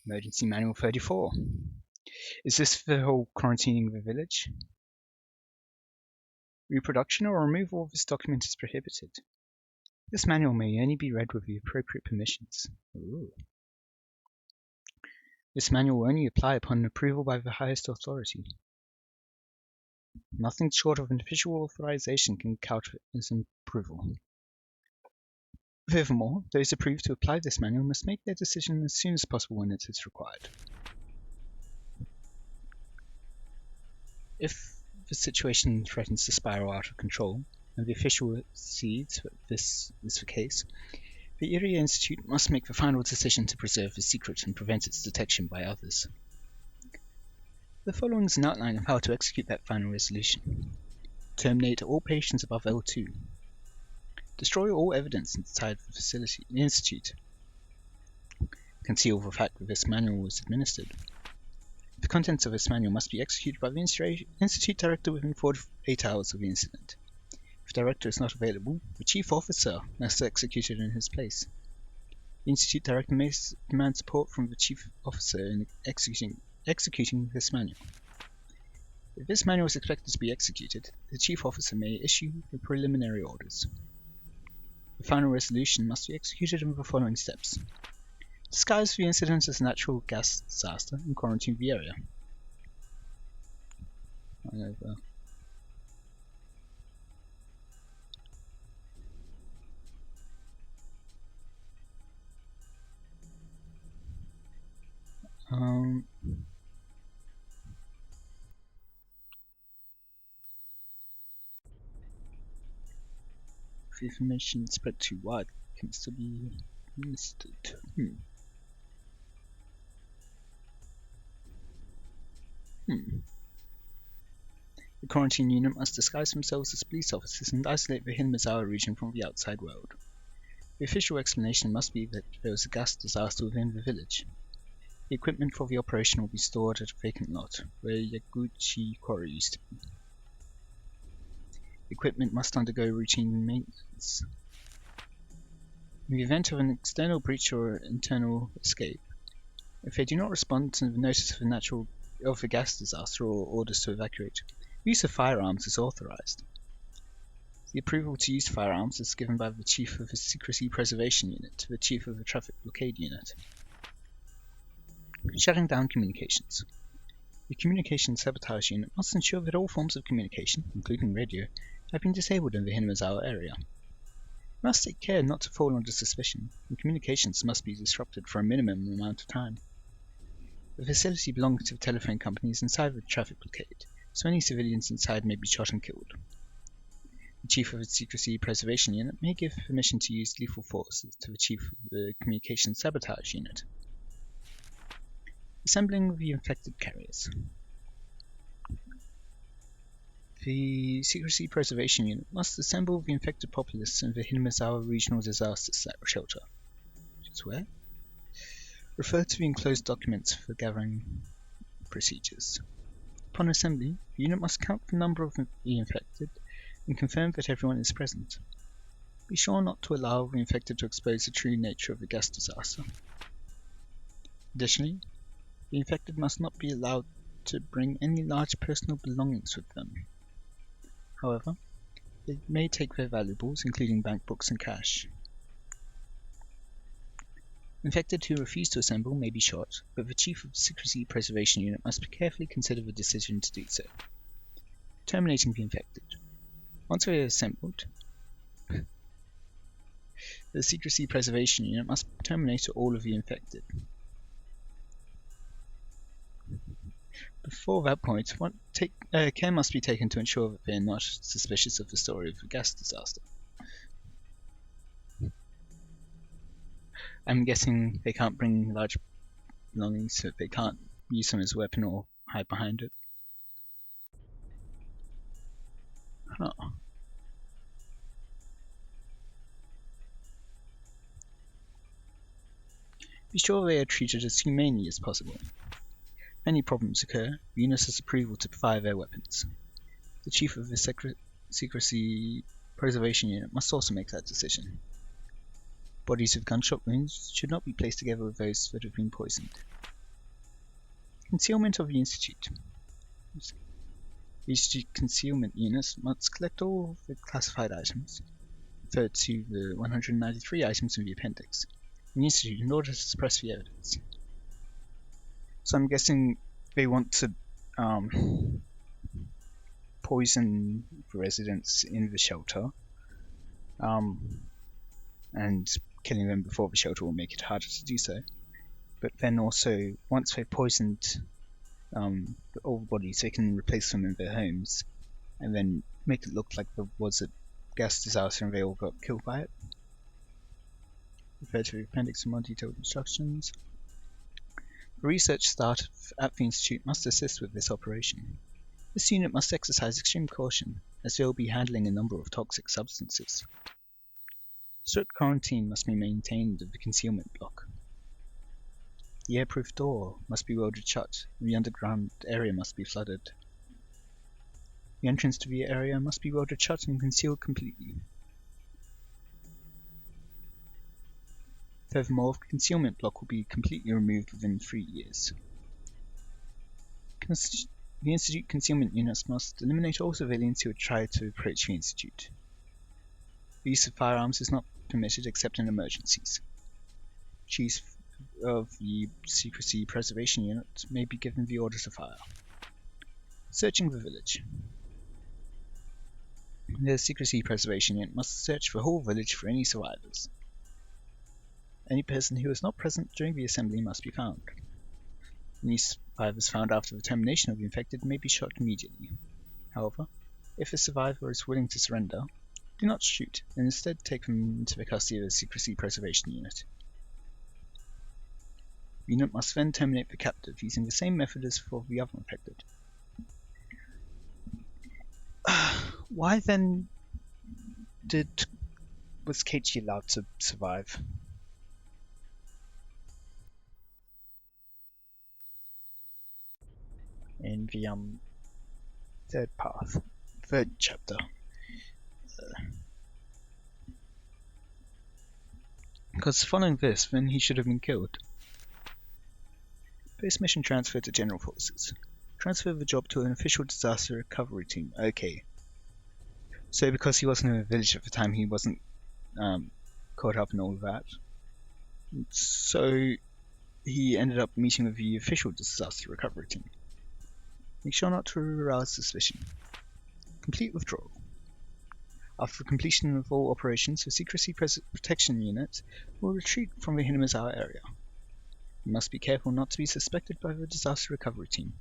Emergency Manual 34. Is this the whole quarantining the village? Reproduction or removal of this document is prohibited. This manual may only be read with the appropriate permissions. Ooh. This manual will only apply upon approval by the highest authority. Nothing short of an official authorization can count as an approval. Furthermore, those approved to apply this manual must make their decision as soon as possible when it is required. If the situation threatens to spiral out of control, and the official sees that this is the case, the Area Institute must make the final decision to preserve the secret and prevent its detection by others. The following is an outline of how to execute that final resolution. Terminate all patients above L2. Destroy all evidence inside the institute. Conceal the fact that this manual was administered. The contents of this manual must be executed by the institute director within 48 hours of the incident. If the director is not available, the chief officer must execute it in his place. The institute director may demand support from the chief officer in executing this manual. If this manual is expected to be executed, the chief officer may issue the preliminary orders. The final resolution must be executed in the following steps. Disguise the incident as a natural gas disaster and quarantine the area. If information spread too wide, it can still be listed. The quarantine unit must disguise themselves as police officers and isolate the Hinmazawa region from the outside world. The official explanation must be that there was a gas disaster within the village. The equipment for the operation will be stored at a vacant lot, where Yaguchi Quarry used to be. The equipment must undergo routine maintenance. In the event of an external breach or internal escape, if they do not respond to the notice of a gas disaster or orders to evacuate, use of firearms is authorized. The approval to use firearms is given by the Chief of the Secrecy Preservation Unit to the Chief of the Traffic Blockade Unit. Shutting down communications. The Communication Sabotage Unit must ensure that all forms of communication, including radio, have been disabled in the Hinmazawa area. It must take care not to fall under suspicion, and communications must be disrupted for a minimum amount of time. The facility belongs to the telephone companies inside the traffic blockade, so any civilians inside may be shot and killed. The Chief of the Secrecy Preservation Unit may give permission to use lethal force to the Chief of the Communication Sabotage Unit. Assembling the infected carriers. The Secrecy Preservation Unit must assemble the infected populace in the Hinmazawa Regional Disaster Shelter, which is where? Refer to the enclosed documents for gathering procedures. Upon assembly, the unit must count the number of the infected and confirm that everyone is present. Be sure not to allow the infected to expose the true nature of the gas disaster. Additionally, the infected must not be allowed to bring any large personal belongings with them. However, they may take their valuables, including bank books and cash. Infected who refuse to assemble may be shot, but the Chief of the Secrecy Preservation Unit must carefully consider the decision to do so. Terminating the infected. Once they are assembled, the Secrecy Preservation Unit must terminate all of the infected. Before that point, care must be taken to ensure that they are not suspicious of the story of the gas disaster. I'm guessing they can't bring large belongings, so they can't use them as a weapon or hide behind it. Be sure they are treated as humanely as possible. If any problems occur, the unit has approval to fire their weapons. The Chief of the Secrecy Preservation Unit must also make that decision. Bodies with gunshot wounds should not be placed together with those that have been poisoned. Concealment of the Institute. The Institute concealment units must collect all the classified items, referred to the 193 items in the appendix, in the Institute in order to suppress the evidence. So I'm guessing they want to poison the residents in the shelter, and killing them before the shelter will make it harder to do so. But then also, once they've poisoned all the bodies, they can replace them in their homes, and then make it look like there was a gas disaster and they all got killed by it. Refer to the appendix for more detailed instructions. The research staff at the Institute must assist with this operation. This unit must exercise extreme caution, as they will be handling a number of toxic substances. Strict quarantine must be maintained of the concealment block. The airproof door must be welded shut, and the underground area must be flooded. The entrance to the area must be welded shut and concealed completely. Furthermore, the concealment block will be completely removed within 3 years. The Institute concealment units must eliminate all civilians who would try to approach the Institute. The use of firearms is not permitted except in emergencies. Chief of the Secrecy Preservation Unit may be given the order to fire. Searching the village. The Secrecy Preservation Unit must search the whole village for any survivors. Any person who was not present during the assembly must be found. Any survivors found after the termination of the infected may be shot immediately. However, if a survivor is willing to surrender, do not shoot, and instead take them into the custody of the Secrecy Preservation Unit. The unit must then terminate the captive using the same method as for the other infected. Why then was Keiichi allowed to survive? In the third chapter. Because following this, then he should have been killed. Post-mission transfer to General Forces. Transfer the job to an official disaster recovery team. Okay. So because he wasn't in the village at the time, he wasn't caught up in all of that. So he ended up meeting with the official disaster recovery team. Make sure not to arouse suspicion. Complete withdrawal. After completion of all operations, the Secrecy Protection Unit will retreat from the Hinamizawa area. You must be careful not to be suspected by the disaster recovery team.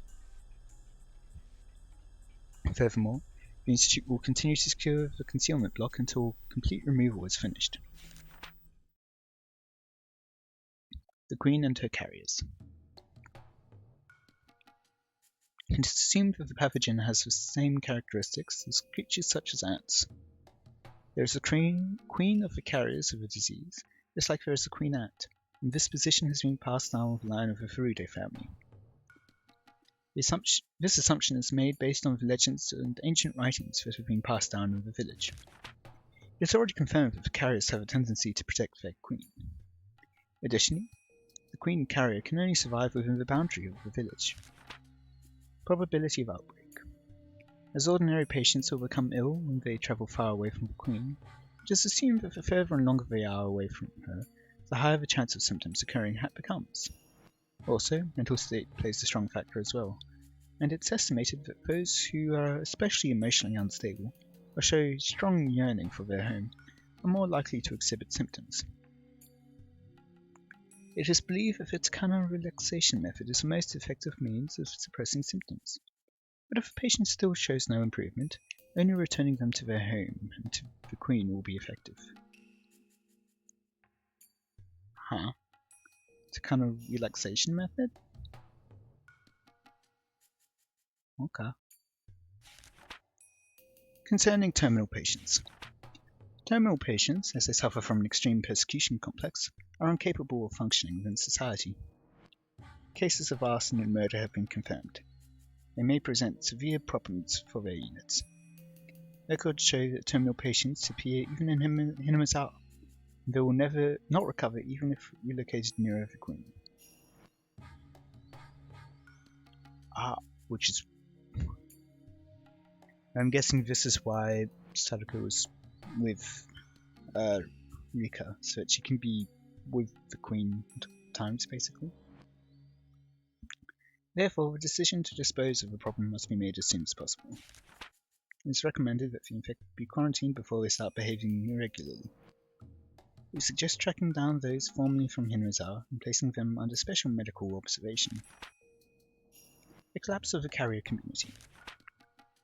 Furthermore, the Institute will continue to secure the concealment block until complete removal is finished. The Queen and her carriers. It is assumed that the pathogen has the same characteristics as creatures such as ants. There is a queen of the carriers of the disease, just like there is a queen ant, and this position has been passed down the line of the Furude family. This assumption is made based on the legends and ancient writings that have been passed down in the village. It is already confirmed that the carriers have a tendency to protect their queen. Additionally, the queen carrier can only survive within the boundary of the village. Probability of outbreak. As ordinary patients will become ill when they travel far away from the queen, it is assumed that the further and longer they are away from her, the higher the chance of symptoms occurring becomes. Also, mental state plays a strong factor as well, and it's estimated that those who are especially emotionally unstable or show strong yearning for their home are more likely to exhibit symptoms. It is believed that the Takano relaxation method is the most effective means of suppressing symptoms. But if a patient still shows no improvement, only returning them to their home and to the queen will be effective. Takano relaxation method? Okay. Concerning terminal patients. Terminal patients, as they suffer from an extreme persecution complex, are incapable of functioning within society. Cases of arson and murder have been confirmed. They may present severe problems for their units. Records show that terminal patients appear even in Hinamizawa, and they will never not recover even if relocated nearer the queen. which is... I'm guessing this is why Sadako was with Rika, so that she can be with the Queen at times, basically. Therefore, the decision to dispose of the problem must be made as soon as possible. It is recommended that the infected be quarantined before they start behaving irregularly. We suggest tracking down those formerly from Hinrazawa and placing them under special medical observation. The collapse of the carrier community.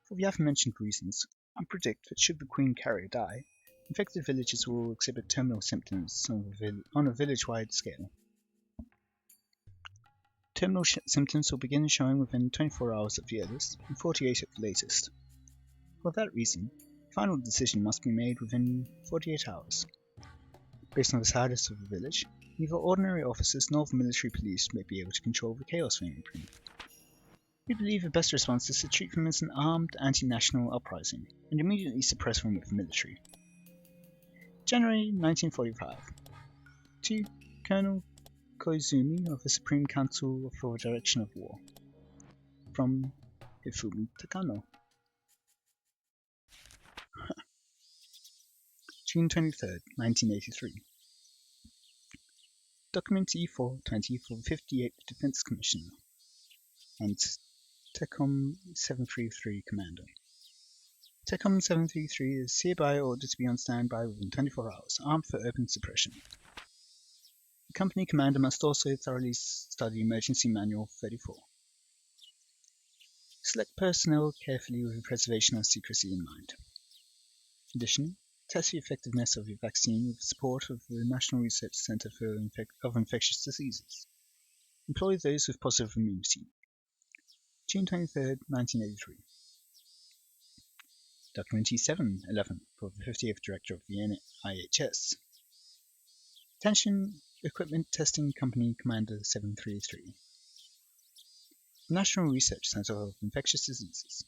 For the aforementioned reasons, I predict that should the Queen Carrier die, infected villages will exhibit terminal symptoms on a village-wide scale. Terminal symptoms will begin showing within 24 hours at the earliest and 48 at the latest. For that reason, a final decision must be made within 48 hours. Based on the status of the village, neither ordinary officers nor the military police may be able to control the chaos reigning. We believe the best response is to treat them as an armed anti-national uprising and immediately suppress them with the military. January 1945. To Colonel Koizumi of the Supreme Council for the Direction of War. From Hifumi Takano. June 23rd, 1983. Document E420 for the 58th Defense Commissioner and TECOM 733 Commander. TECOM 733 is hereby ordered to be on standby within 24 hours, armed for open suppression. The company commander must also thoroughly study Emergency Manual 34. Select personnel carefully with the preservation of secrecy in mind. Additionally, test the effectiveness of your vaccine with the support of the National Research Center of Infectious Diseases. Employ those with positive immunity. June 23, 1983. Document E711 for the 50th Director of the NIHS. Attention Equipment Testing Company Commander 733. National Research Center of Infectious Diseases.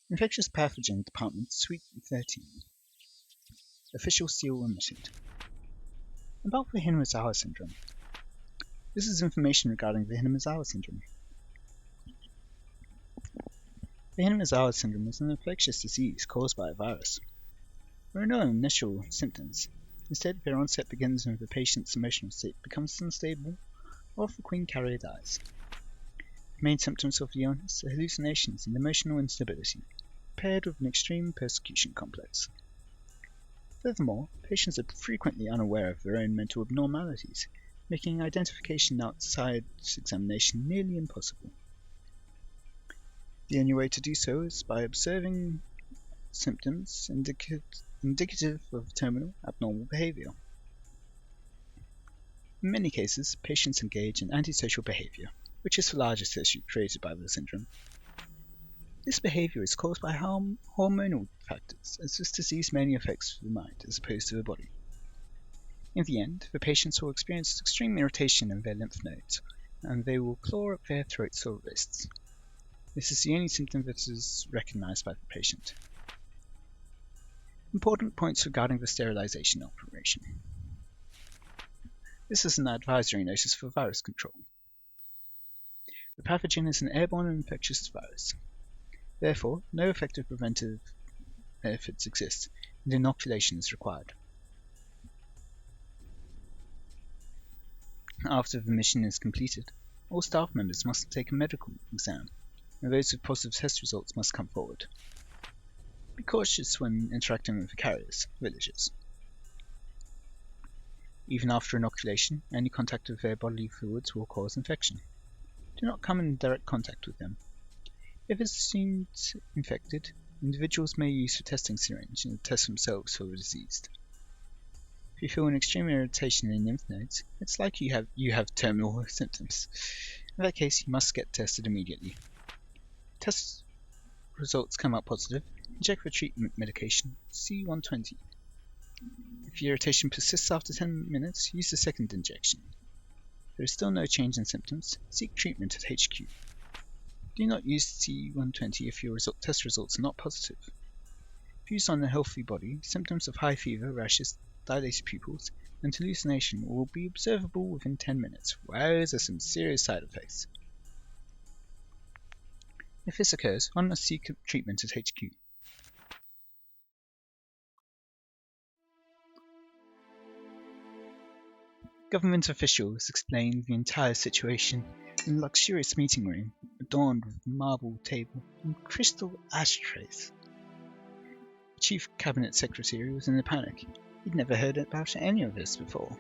Infectious Pathogen Department, Suite 13. Official seal omitted. About the Hinrazawa syndrome. This is information regarding the Hinrazawa syndrome. The Hinrazawa syndrome is an infectious disease caused by a virus. There are no initial symptoms. Instead, their onset begins when the patient's emotional state becomes unstable or if the Queen Carrier dies. The main symptoms of the illness are hallucinations and emotional instability, paired with an extreme persecution complex. Furthermore, patients are frequently unaware of their own mental abnormalities, making identification outside examination nearly impossible. The only way to do so is by observing symptoms indicative of terminal abnormal behavior. In many cases, patients engage in antisocial behavior, which is the largest issue created by the syndrome. This behavior is caused by hormonal factors, as this disease mainly affects the mind as opposed to the body. In the end, the patients will experience extreme irritation in their lymph nodes, and they will claw at their throats or wrists. This is the only symptom that is recognized by the patient. Important points regarding the sterilization operation. This is an advisory notice for virus control. The pathogen is an airborne and infectious virus. Therefore, no effective preventive benefits exist, and inoculation is required. After the mission is completed, all staff members must take a medical exam, and those with positive test results must come forward. Be cautious when interacting with the carriers, villagers. Even after inoculation, any contact with their bodily fluids will cause infection. Do not come in direct contact with them. If assumed infected, individuals may use the testing syringe and test themselves for the disease. If you feel an extreme irritation in lymph nodes, it's likely you have terminal symptoms. In that case, you must get tested immediately. Test results come out positive, inject the treatment medication C120. If the irritation persists after 10 minutes, use the second injection. If there is still no change in symptoms, seek treatment at HQ. Do not use C120 if your test results are not positive. If used on a healthy body, symptoms of high fever, rashes, dilated pupils, and hallucination will be observable within 10 minutes. Wow, those are some serious side effects. If this occurs, one must seek treatment at HQ. Government officials explained the entire situation in a luxurious meeting room adorned with marble table and crystal ashtrays. The chief cabinet secretary was in a panic. He'd never heard about any of this before.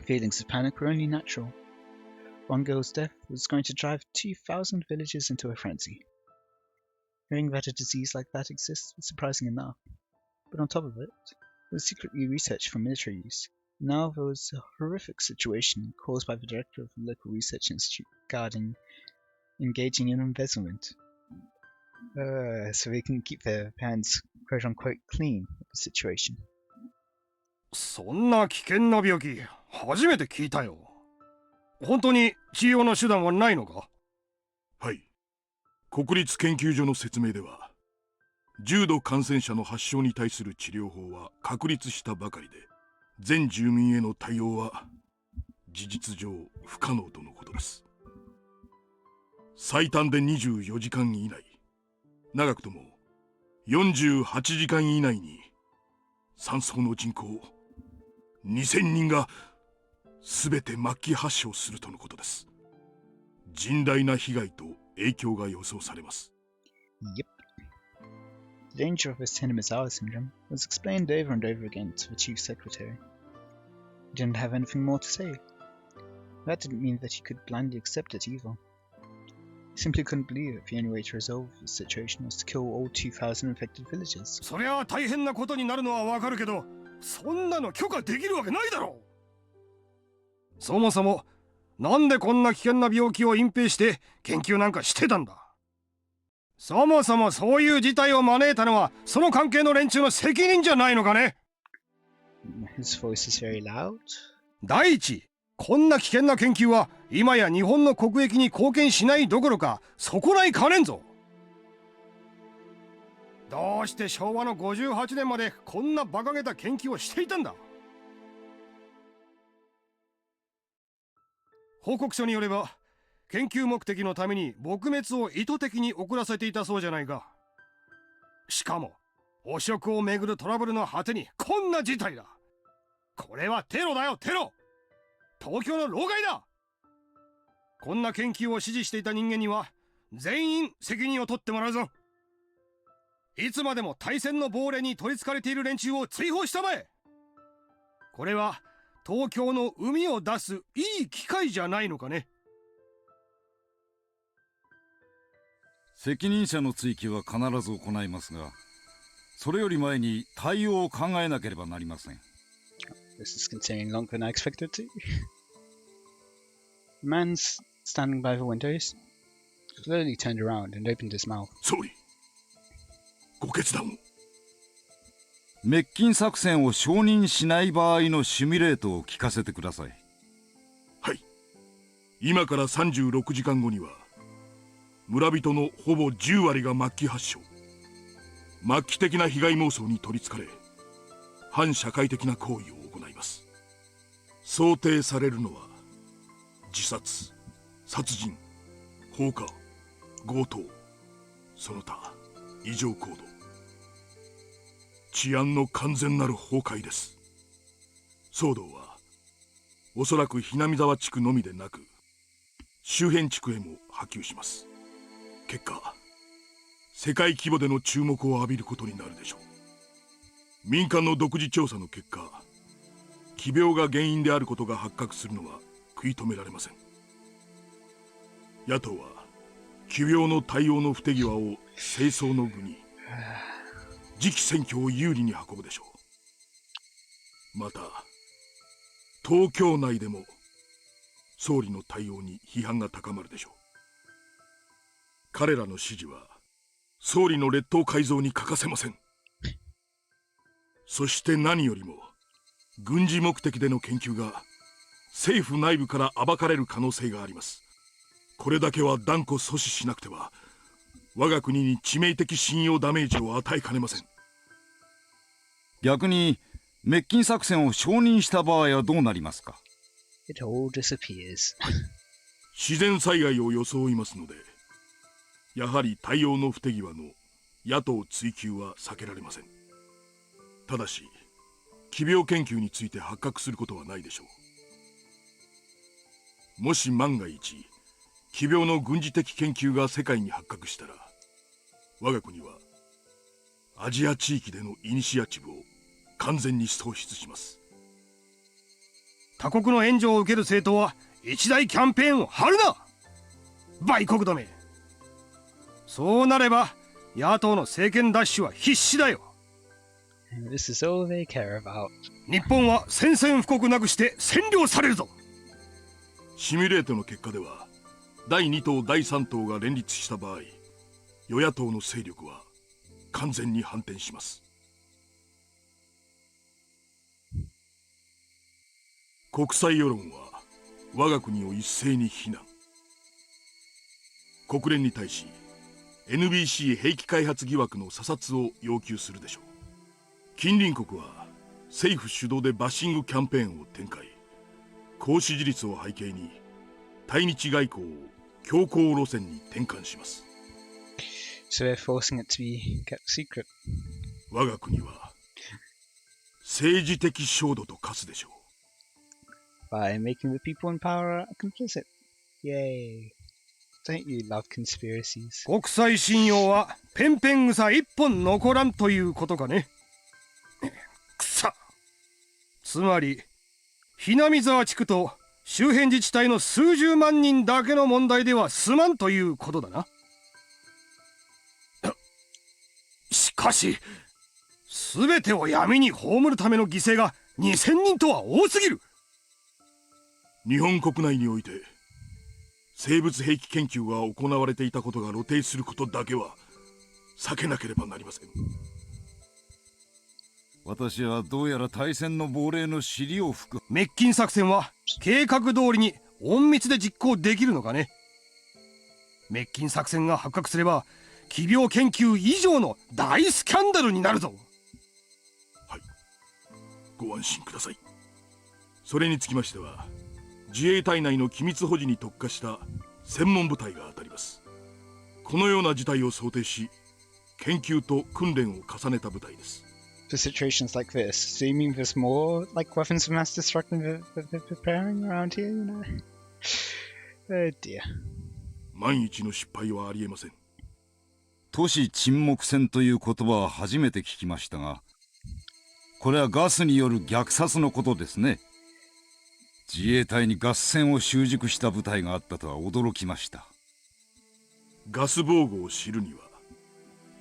Feelings of panic were only natural. One girl's death was going to drive 2,000 villagers into a frenzy. Hearing that a disease like that exists was surprising enough, but on top of it, it was secretly researched for military use. Now there was a horrific situation caused by the director of the local research institute regarding engaging in embezzlement. So they can keep their hands quote-unquote clean of the situation. そんな危険な病気、初めて聞いたよ。本当に治療の手段はないのか？はい。国立研究所の説明では、重度感染者の発症に対する治療法は確立したばかりで、全住民への対応は事実上不可能とのことです。最短で24時間以内、長くとも48時間以内に山荘の人口2000人が全て末期発症するとのことです。甚大な被害と影響が予想されます。Yep. The danger of this Tenemazawa syndrome was explained over and over again to the chief secretary. He didn't have anything more to say. That didn't mean that he could blindly accept it either. He simply couldn't believe that the only way to resolve the situation was to kill all 2,000 infected villagers. そりゃ大変なことになるのはわかるけど、そんなの許可できるわけないだろう。そもそもなんでこんな危険な病気を隠蔽して研究なんかしてたんだ。そもそもそういう事態を招いたのはその関係の連中の責任じゃないのかね。His voice is very loud. 第一、こんな危険な研究は今や日本の国益に貢献しないどころか損ないかねんぞ。どうして昭和の58年までこんな馬鹿げた研究をしていたんだ。報告書によれば研究目的のために撲滅を意図的に遅らせていたそうじゃないか。しかも汚職をめぐるトラブルの果てにこんな事態だ。これはテロだよ、テロ。東京の老害だ。こんな研究を指示していた人間には全員責任を取ってもらうぞ。いつまでも大戦の亡霊に取りつかれている連中を追放したまえ。これは東京の海を出すいい機会じゃないのかね。責任者の追及は必ず行いますが、それより前に対応を考えなければなりません。This is continuing longer than I expected to. The man standing by the windows slowly turned around and opened his mouth. 総理、ご決断を。滅菌作戦を承認しない場合のシミュレートを聞かせてください。はい。今から36時間後には村人のほぼ10割が末期発症。末期的な被害妄想に取りつかれ、反社会的な行為を行います。想定されるのは自殺、殺人、放火、強盗、その他異常行動。治安の完全なる崩壊です。騒動はおそらくひなみ沢地区のみでなく周辺地区へも波及します。結果、世界規模での注目を浴びることになるでしょう。民間の独自調査の結果、奇病が原因であることが発覚するのは食い止められません。野党は奇病の対応の不手際を政争の具に次期選挙を有利に運ぶでしょう。また東京内でも総理の対応に批判が高まるでしょう。彼らの指示は総理の列島改造に欠かせません。そして何よりも軍事目的での研究が政府内部から暴かれる可能性があります。これだけは断固阻止しなくては我が国に致命的信用ダメージを与えかねません。逆に滅菌作戦を承認した場合はどうなりますか？ It all disappears. 自然災害を装いますので、やはり対応の不手際の野党追及は避けられません。ただし奇病研究について発覚することはないでしょう。もし万が一奇病の軍事的研究が世界に発覚したら、我が国はアジア地域でのイニシアチブを完全に喪失します。他国の援助を受ける政党は一大キャンペーンを張るな、売国どめ。そうなれば野党の政権奪取は必至だよ。This is all they care about. 日本は宣戦布告なくして占領されるぞ。シミュレートの結果では第2党第3党が連立した場合、与野党の勢力は完全に反転します。国際世論は我が国を一斉に非難。国連に対し NBC 兵器開発疑惑の査察を要求するでしょう。近隣国は政府主導でバッシングキャンペーンを展開。高支持率を背景に対日外交を強硬路線に転換します。So they're forcing it to be kept secret. 我が国は政治的焦土と化すでしょう。 By making the people in power complicit. Yay. Don't you love conspiracies? 国際信用はペンペン草一本残らんということかね。くさ。つまりひなみ沢地区と周辺自治体の数十万人だけの問題では済まんということだな。しかし全てを闇に葬るための犠牲が2000人とは多すぎる。日本国内において生物兵器研究が行われていたことが露呈することだけは避けなければなりません。私はどうやら大戦の亡霊の尻を吹く。滅菌作戦は計画通りに隠密で実行できるのかね。滅菌作戦が発覚すれば奇病研究以上の大スキャンダルになるぞ。はい、ご安心ください。それにつきましては自衛隊内の機密保持に特化した専門部隊が当たります。このような事態を想定し研究と訓練を重ねた部隊です。For situations like this, so you mean there's more like weapons of mass destruction they're preparing around here, you know? Oh dear. 万一の失敗はありえません。都市沈黙戦という言葉は初めて聞きましたが、これはガスによる虐殺のことですね。自衛隊にガス栓を習熟した部隊があったとは驚きました。ガス防護を知るには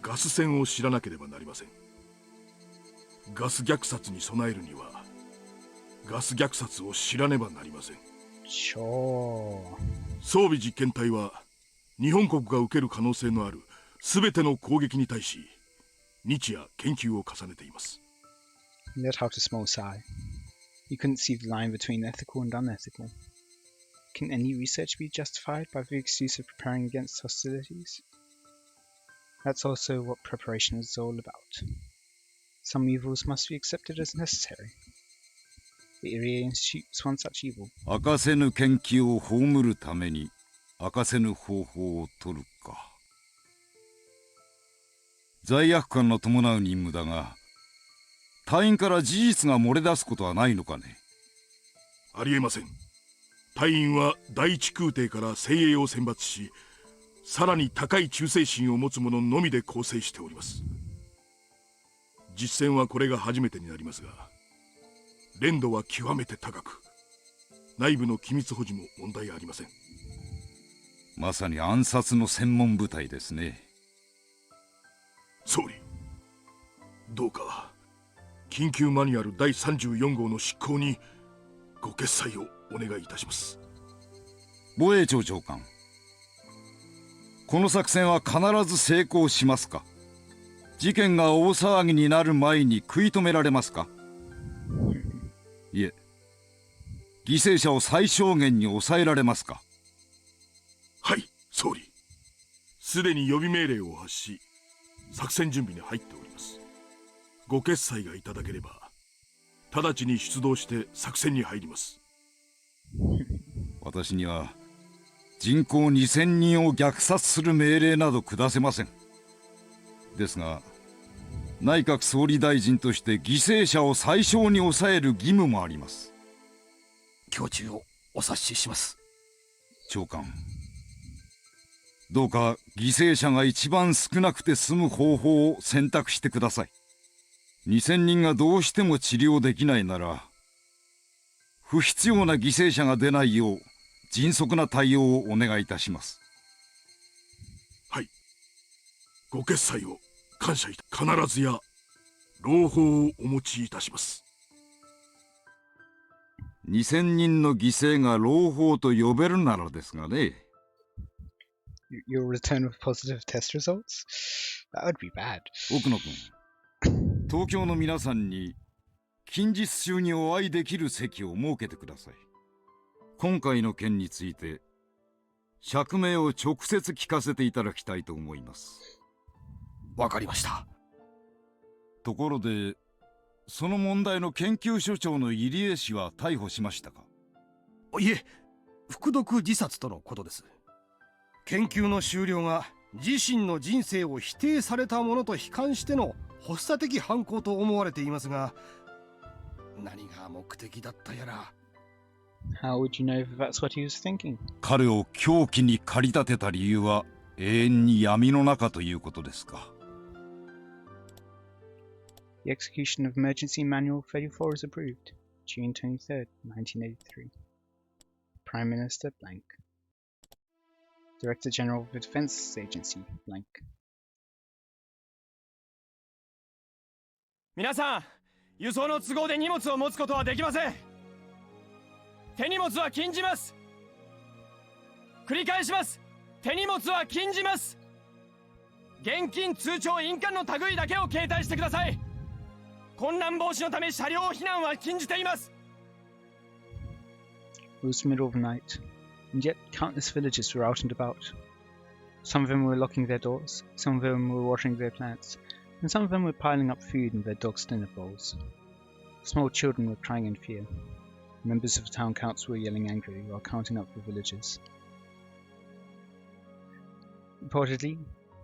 ガス栓を知らなければなりません。ガス虐殺に備えるにはガス虐殺を知らねばなりません。Sure. 装備実験隊は日本国が受ける可能性のある全ての攻撃に対し日夜研究を重ねています。 You let out a small sigh. You couldn't see the line between ethical and unethical. Can any research be justified by the excuse of preparing against hostilities? That's also what preparation is all about. Some evils must be accepted as necessary. The Irie Institute is one such evil. 明かせぬ研究を葬るために明かせぬ方法を取るか。罪悪感の伴う任務だが、隊員から事実が漏れ出すことはないのかね。ありえません。隊員は第一空挺から精鋭を選抜し、さらに高い忠誠心を持つ者のみで構成しております。実戦はこれが初めてになりますが、練度は極めて高く、内部の機密保持も問題ありません。まさに暗殺の専門部隊ですね。総理、どうか緊急マニュアル第34号の執行にご決裁をお願いいたします。防衛庁長官、この作戦は必ず成功しますか。事件が大騒ぎになる前に食い止められますか。いえ、犠牲者を最小限に抑えられますか。はい、総理。すでに予備命令を発し作戦準備に入っております。ご決裁がいただければ直ちに出動して作戦に入ります。私には人口2000人を虐殺する命令など下せません。ですが内閣総理大臣として犠牲者を最小に抑える義務もあります。胸中をお察しします。長官、どうか犠牲者が一番少なくて済む方法を選択してください。2000人がどうしても治療できないなら、不必要な犠牲者が出ないよう迅速な対応をお願いいたします。はい、ご決裁を感謝いた。必ずや朗報をお持ちいたします。2000人の犠牲が朗報と呼べるならですがね。Your return of positive test results? That would be bad. 奥野君、東京の皆さんに近日中にお会いできる席を設けてください。今回の件について釈明を直接聞かせていただきたいと思います。わかりました。ところで、その問題の研究所長の入江氏は逮捕しましたか？いえ、服毒自殺とのことです。研究の終了が自身の人生を否定されたものと悲観しての発作的犯行と思われていますが、何が目的だったやら。How would you know if that's what he was thinking? 彼を凶器に駆り立てた理由は永遠に闇の中ということですか。The execution of Emergency Manual 34 is approved. June 23rd, 1983. Prime Minister blank. Director General of the Defense Agency blank. 皆さん、輸送の都合で荷物を持つことはできません。手荷物は禁じます。繰り返します。手荷物は禁じます。現金、通帳、印鑑の類だけを携帯してください。混乱防止のため車両避難は禁じています。 It was the middle of the night, and yet countless villagers were out and about. Some of them were locking their doors, some of them were watering their plants, and some of them were piling up food in their dogs' dinner bowls. Small children were crying in fear. Members of the town council were yelling angrily while counting up the villagers. Reportedly,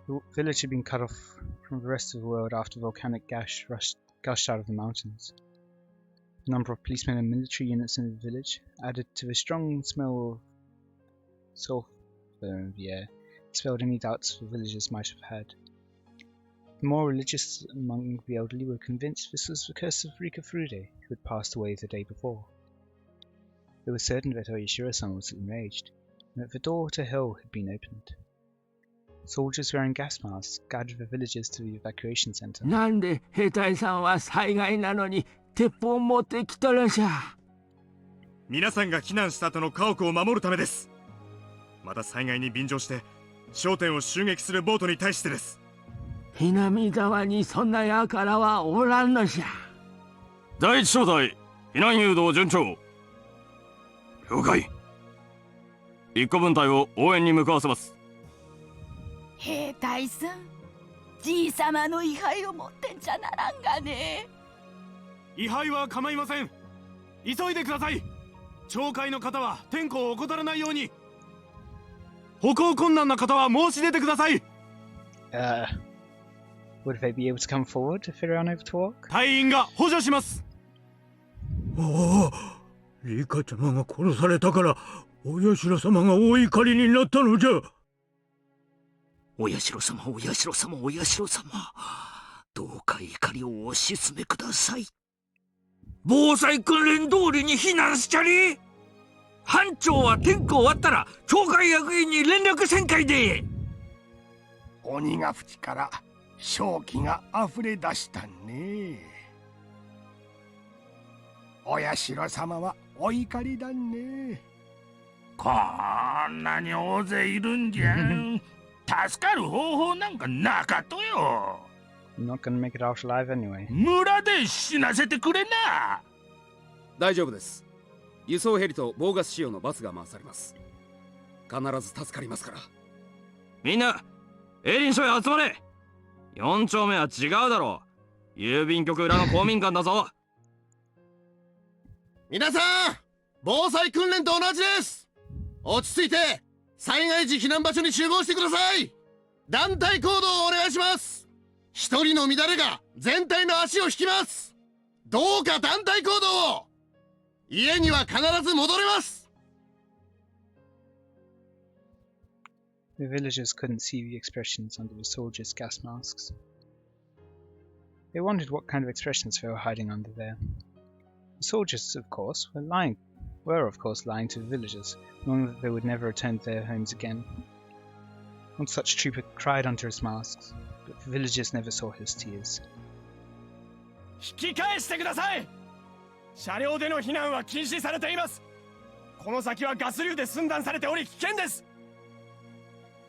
the village had been cut off from the rest of the world after volcanic gas gushed out of the mountains. The number of policemen and military units in the village added to the strong smell of sulfur in the air, dispelled any doubts the villagers might have had. The more religious among the elderly were convinced this was the curse of Rikafurude, who had passed away the day before. They were certain that Oyashiro-sama was enraged, and that the door to hell had been opened. Soldiers wearing gas masks guided the villagers to the evacuation center. なんで兵隊さんは災害なのに鉄砲を持ってきとるんじゃ。皆さんが避難した後の家屋を守るためです。また災害に便乗して商店を襲撃するボートに対してです。南沢にそんな輩はおらんのじゃ。第一小隊避難誘導順調。了解。一個分隊を応援に向かわせます。兵隊さん、じいさまの位牌を持ってんじゃならんがね。位牌は構いません。急いでください。町会の方は天候を怠らないように。歩行困難な方は申し出てください。Would they be able to come forward if they were unable to walk? 隊員が補助します。おお、リカちゃまが殺されたからお社様がお怒りになったのじゃ。お社様、お社様、お社様、どうか怒りをお鎮めください。防災訓練通りに避難しちゃり。班長は天候終わったら町会役員に連絡せんかいで。鬼ヶ淵から正気が溢れ出したね。お社様はお怒りだね。こんなに大勢いるんじゃん。助かる方法なんかなかとよ。I'm not gonna make it out alive anyway. 村で死なせてくれな。大丈夫です。輸送ヘリとボーガス仕様のバスが回されます。必ず助かりますから。みんなエリン署へ集まれ。4丁目は違うだろう。郵便局裏の公民館だぞ。皆さん、防災訓練と同じです。落ち着いて災害時避難場所に集合してください。団体行動をお願いします。一人の乱れが全体の足を引きます。どうか団体行動を。家には必ず戻れます。 The villagers couldn't see the expressions under the soldiers' gas masks. They wondered what kind of expressions they were hiding under there. The soldiers, of course, were lying to the villagers, knowing that they would never return to their homes again. One such trooper cried under his masks, but the villagers never saw his tears. 引き返してください。車両での避難は禁止されています。この先はガス流で寸断されており危険です。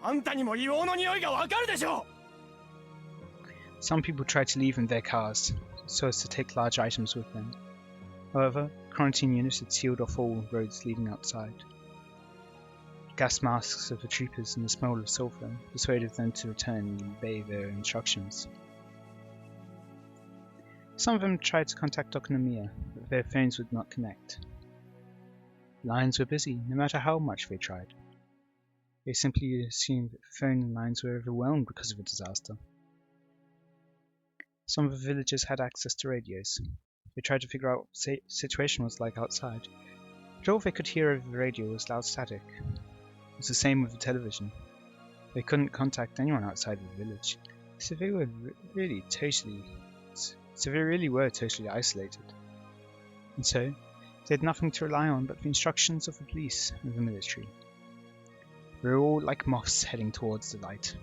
あんたにも硫黄の匂いがわかるでしょう。 Some people tried to leave in their cars, so as to take large items with them. However, quarantine units had sealed off all roads leading outside. Gas masks of the troopers and the smell of sulphur persuaded them to return and obey their instructions. Some of them tried to contact Okonomiya, but their phones would not connect. Lines were busy, no matter how much they tried. They simply assumed that the phone lines were overwhelmed because of the disaster. Some of the villagers had access to radios. They tried to figure out what the situation was like outside, but all they could hear over the radio was loud static. It was the same with the television. They couldn't contact anyone outside of the village, so they really were totally isolated. And so, they had nothing to rely on but the instructions of the police and the military. They were all like moths heading towards the light,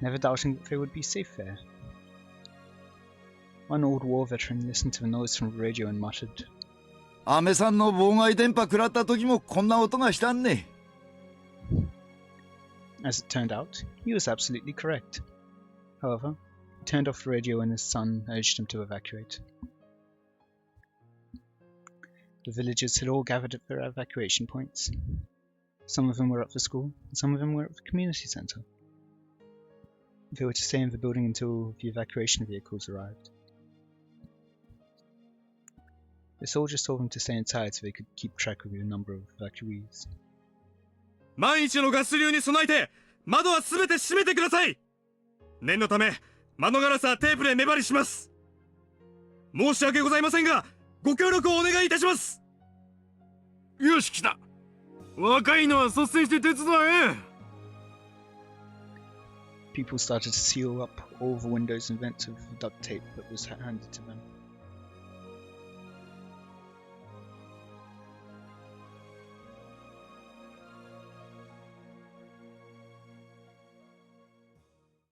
never doubting that they would be safe there. One old war veteran listened to the noise from the radio and muttered, アメさんの妨害電波食らった時もこんな音がしたんね。 As it turned out, he was absolutely correct. However, he turned off the radio when his son urged him to evacuate. The villagers had all gathered at their evacuation points. Some of them were at the school, and some of them were at the community centre. They were to stay in the building until the evacuation vehicles arrived. The soldiers told them to stay inside so they could keep track of the number of evacuees. 万一のガス流に備えて窓はすべて閉めてください。念のため窓ガラスはテープで目張りします。申し訳ございませんがご協力をお願いいたします。よし来た。若いのは率先して手伝え。 People started to seal up all the windows and vents with duct tape that was handed to them.